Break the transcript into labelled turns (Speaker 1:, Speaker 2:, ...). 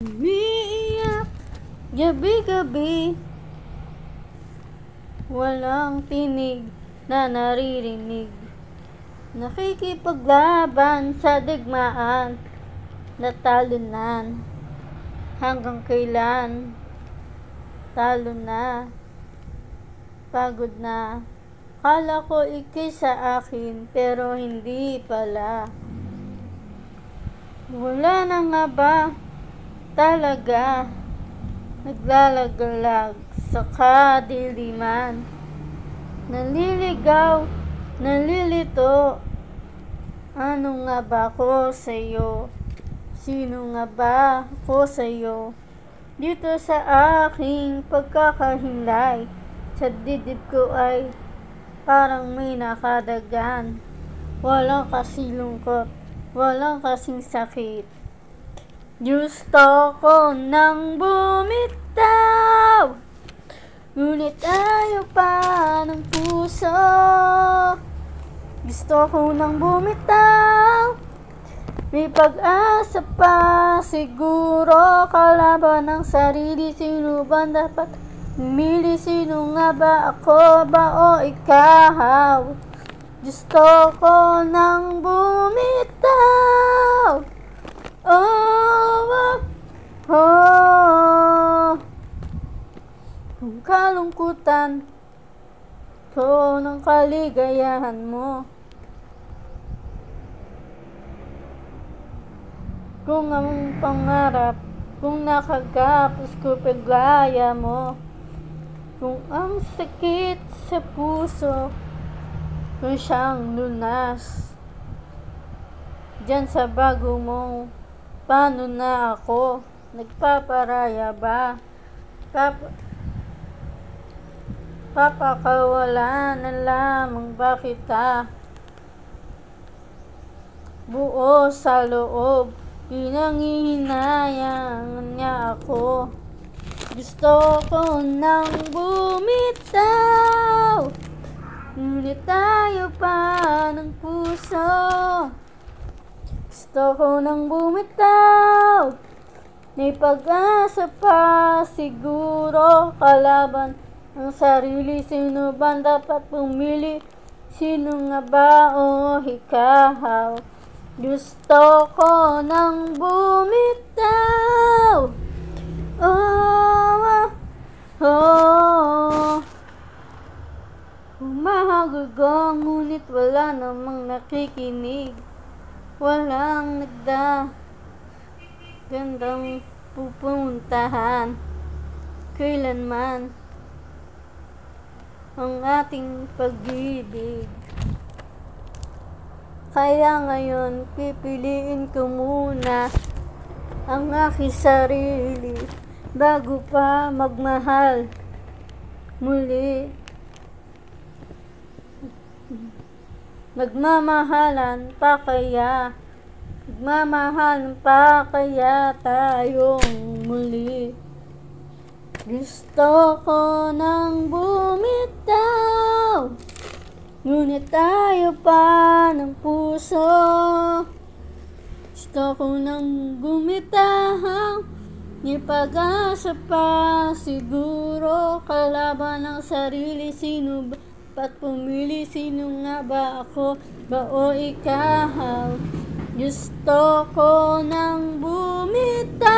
Speaker 1: Umiiyak gabi-gabi, walang tinig na naririnig. Nakikipaglaban sa digmaan, natalunan. Hanggang kailan? Talo na, pagod na. Kala ko ikay sa akin, pero hindi pala. Wala na nga ba talaga? Naglalagalag sa kadiliman, naliligaw, nalilito. Ano nga ba ako sa'yo? Sino nga ba ako sa'yo? Dito sa aking pagkakahinlay, sa dibdib ko ay parang may nakadagan. Walang kasing lungkot, walang kasing sakit. Gusto ko nang bumitaw, ngunit ayaw pa ng puso. Gusto ko nang bumitaw, may pag-asa pa siguro. Kalaban ng sarili, sino ba dapat pumili? Sino nga ba, ako ba o ikaw? Gusto ko nang bumitaw. Oh, oh, oh. Ang kalungkutan ko ng kaligayahan mo. Kung ang pangarap, kung nakagapos ko paglaya mo. Kung ang sakit sa puso, kung siyang lunas. Diyan sa bago mo, paano na ako? Nagpaparaya ba? Papakawala na lamang ba kita? Buo sa loob, pinanghihinayang niya ako. Gusto ko nang bumitaw, ngunit tayo pa ng puso. Gusto ko nang bumitaw, may pag-asa pa siguro. Kalaban ang sarili, sino ba dapat pumili? Sino nga ba o ikaw? Gusto ko nang bumitaw. Oh, oh. Humahagulgong, ngunit wala namang nakikinig. Walang gandang pupuntahan kailanman ang ating pag-ibig. Kaya ngayon, pipiliin ko muna ang aking sarili bago pa magmahal muli. Magmamahalan pa kaya tayong muli? Gusto ko nang bumitaw, ngunit tayo pa ng puso. Gusto ko nang bumitaw, may pag-asa pa siguro. Kalaban ng sarili, sino ba at pumili? Sino nga ba, ako ba o ikaw? Gusto ko nang bumitaw.